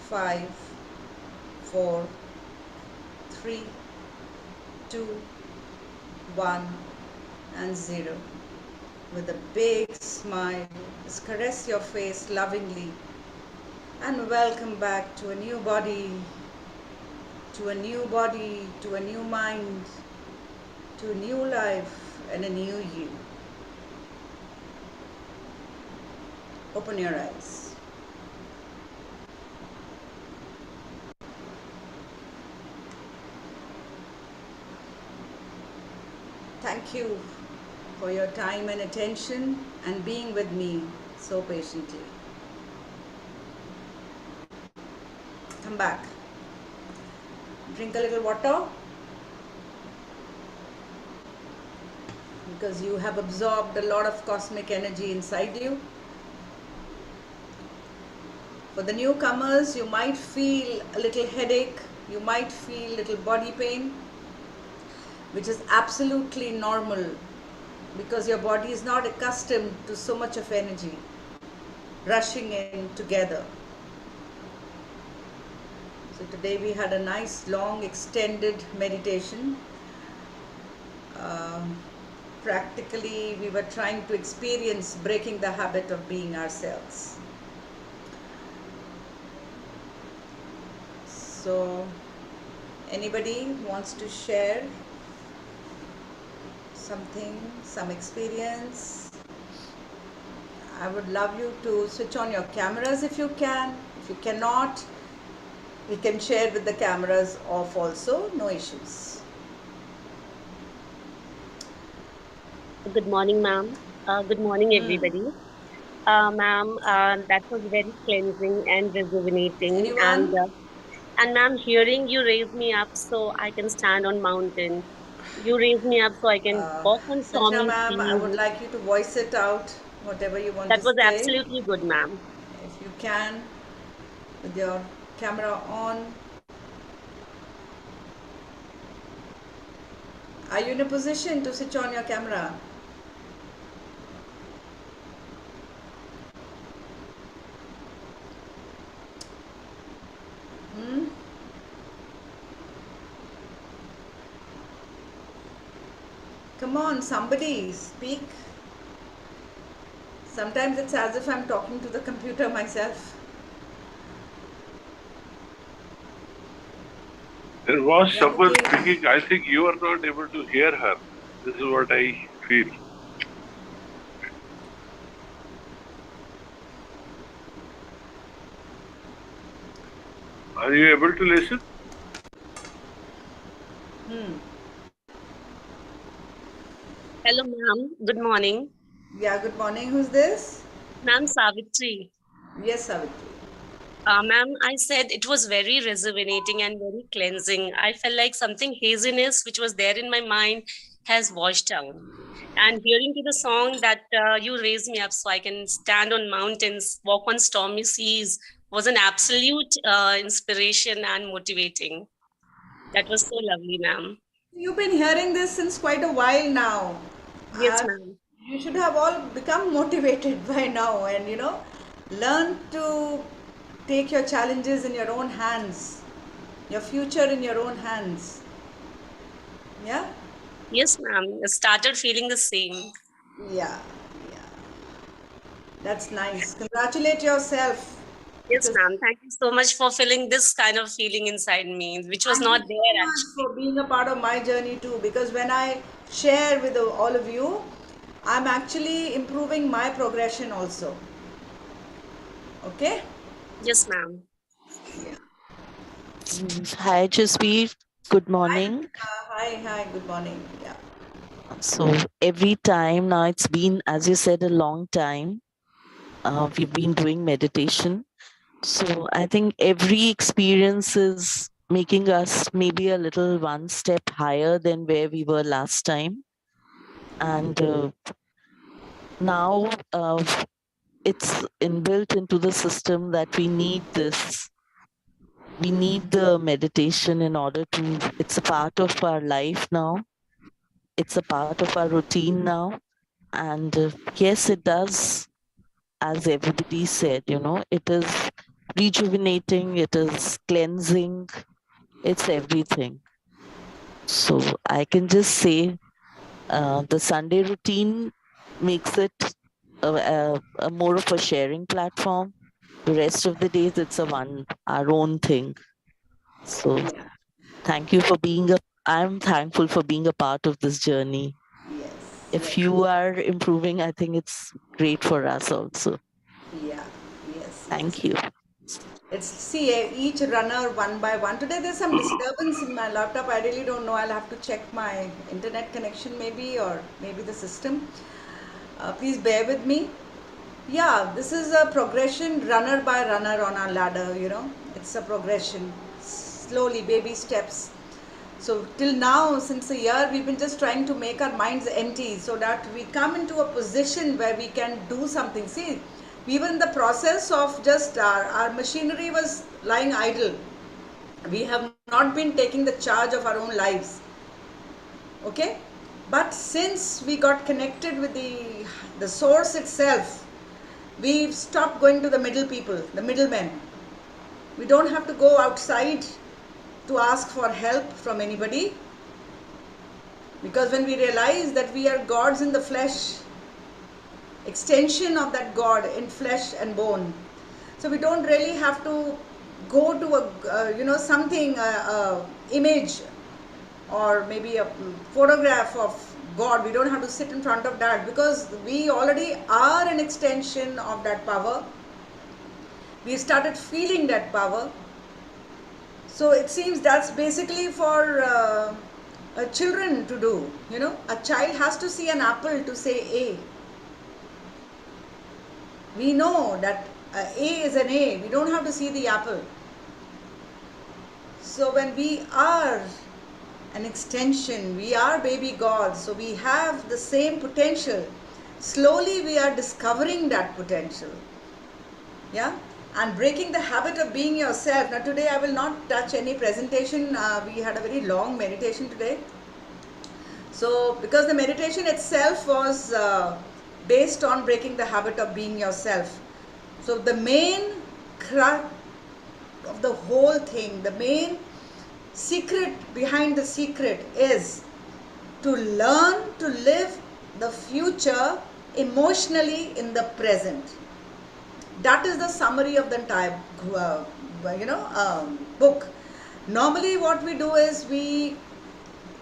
5, 4, 3, 2, 1 and 0. With a big smile, just caress your face lovingly and welcome back to a new body, to a new body, to a new mind, to a new life and a new you. Open your eyes. Thank you for your time and attention and being with me so patiently. Come back. Drink a little water because you have absorbed a lot of cosmic energy inside you. For the newcomers, you might feel a little headache, you might feel little body pain, which is absolutely normal because your body is not accustomed to so much of energy rushing in together. So today we had a nice long extended meditation. Practically we were trying to experience breaking the habit of being ourselves. So anybody wants to share something, some experience? I would love you to switch on your cameras if you can. If you cannot, we can share with the cameras off also, no issues. Good morning, ma'am. Good morning, everybody. Ma'am, that was very cleansing and rejuvenating. Anyone? And ma'am, hearing you raise me up so I can stand on mountain. You raise me up so I can walk on Sanjana stormy ma'am, I seas. would like you to voice it out, whatever you want That to was say. absolutely good, ma'am. If you can, with your camera on. Are you in a position to switch on your camera? Hmm? Come on, somebody speak. Sometimes it's as if I'm talking to the computer myself. There was Yeah, someone Mukesh. speaking. I think you are not able to hear her. This is what I feel. Are you able to listen? Hello, ma'am. Good morning. Yeah, good morning. Who's this? Ma'am Savitri. Yes, Savitri. Ma'am, I said it was very rejuvenating and very cleansing. I felt like something haziness which was there in my mind has washed out. And hearing to the song that you raised me up so I can stand on mountains, walk on stormy seas was an absolute inspiration and motivating. That was so lovely, ma'am. You've been hearing this since quite a while now. Yes, Uh, ma'am. you should have all become motivated by now and learn to take your challenges in your own hands, your future in your own hands. Yeah? Yes, ma'am. I started feeling the same. Yeah, yeah. That's nice. Congratulate yourself Yes, because ma'am. Thank you so much for feeling this kind of feeling inside me, which was thank you not so there much actually. for being a part of my journey too. Because when I share with all of you, I'm actually improving my progression also. Okay? Yes, ma'am. Yeah. Hi, Jasveer. Good Hi, morning. Rita. Hi, hi. Good morning. Yeah. So every time now, it's been, as you said, a long time. We've been doing meditation. So I think every experience is making us maybe a little one step higher than where we were last time. And now it's inbuilt into the system that we need this. We need the meditation in order to, it's a part of our life now. It's a part of our routine now. And yes, it does, as everybody said, it is rejuvenating, it is cleansing, it's everything. So I can just say the Sunday routine makes it a more of a sharing platform. The rest of the days, it's our own thing. So thank you for I'm thankful for being a part of this journey. Yes, If yes. you are improving, I think it's great for us also. Yeah, yes, yes. Thank you. Let's see each runner one by one. Today there's some disturbance in my laptop. I really don't know. I'll have to check my internet connection maybe, or maybe the system. Please bear with me. Yeah, this is a progression, runner by runner on our ladder, It's a progression, slowly, baby steps. So, till now, since a year, we've been just trying to make our minds empty so that we come into a position where we can do something. See, we were in the process of just our machinery was lying idle. We have not been taking the charge of our own lives. Okay? But since we got connected with the source itself, we've stopped going to the middle people, the middlemen. We don't have to go outside to ask for help from anybody, because when we realize that we are gods in the flesh, extension of that God in flesh and bone, so we don't really have to go to a something image or maybe a photograph of God. We don't have to sit in front of that, because we already are an extension of that power. We started feeling that power. So it seems that's basically for children to do. A child has to see an apple to say A. We know that A is an A. We don't have to see the apple. So when we are an extension, we are baby gods, so we have the same potential. Slowly we are discovering that potential. Yeah, and breaking the habit of being yourself. Now today I will not touch any presentation. We had a very long meditation today. So because the meditation itself was based on breaking the habit of being yourself. So the main crux of the whole thing, the main secret behind the secret is to learn to live the future emotionally in the present. That is the summary of the entire book. Normally what we do is we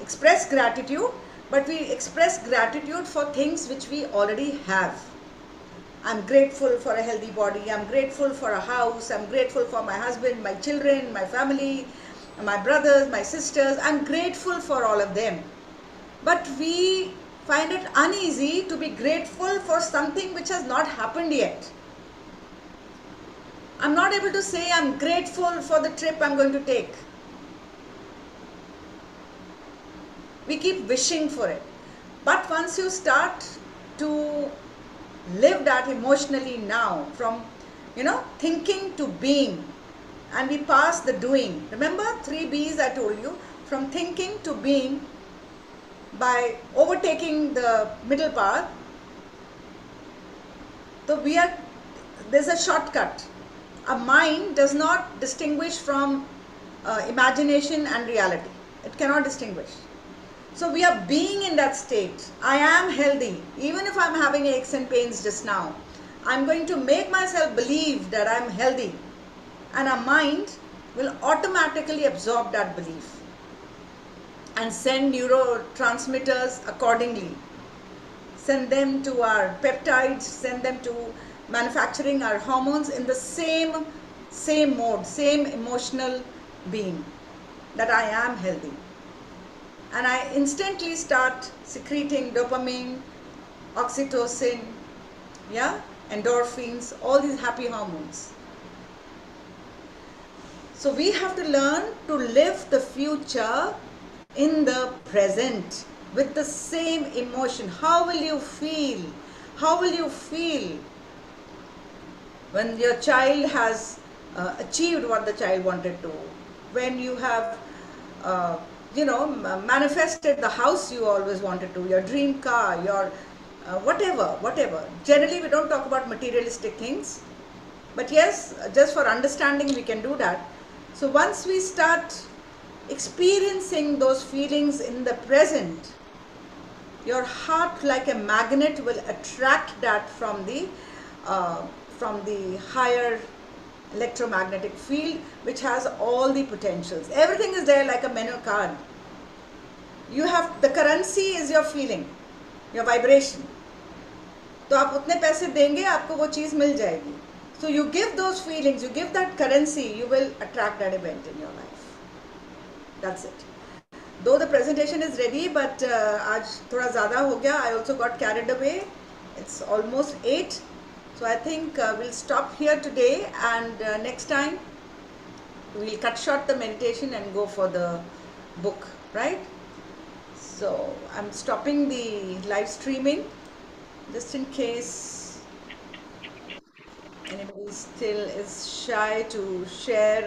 express gratitude, but we express gratitude for things which we already have. I'm grateful for a healthy body, I'm grateful for a house, I'm grateful for my husband, my children, my family, my brothers, my sisters. I'm grateful for all of them. But we find it uneasy to be grateful for something which has not happened yet. I'm not able to say I'm grateful for the trip I'm going to take. We keep wishing for it. But once you start to live that emotionally now, from thinking to being, and we pass the doing. Remember 3 B's I told you, from thinking to being, by overtaking the middle path. So there's a shortcut. A mind does not distinguish from imagination and reality. It cannot distinguish. So we are being in that state. I am healthy. Even if I'm having aches and pains just now, I'm going to make myself believe that I'm healthy. And our mind will automatically absorb that belief and send neurotransmitters accordingly. Send them to our peptides, send them to manufacturing our hormones in the same mode, same emotional being, that I am healthy. and I instantly start secreting dopamine, oxytocin, yeah, endorphins, all these happy hormones. So we have to learn to live the future in the present with the same emotion. How will you feel? How will you feel when your child has achieved what the child wanted to? When you have, uh, manifested the house you always wanted to, your dream car, your whatever. Generally, we don't talk about materialistic things, but yes, just for understanding, we can do that. So once we start experiencing those feelings in the present, your heart, like a magnet, will attract that uh, from the higher electromagnetic field, which has all the potentials. Everything is there like a menu card. You have the currency is your feeling, your vibration. तो आप उतने पैसे देंगे, आपको वो चीज़ मिल जाएगी. So you give those feelings, you give that currency, you will attract that event in your life. That's it. Though the presentation is ready, but आज थोड़ा ज़्यादा हो गया. I also got carried away. It's almost 8. So I think we'll stop here today, and next time we'll cut short the meditation and go for the book, right? So I'm stopping the live streaming just in case anybody still is shy to share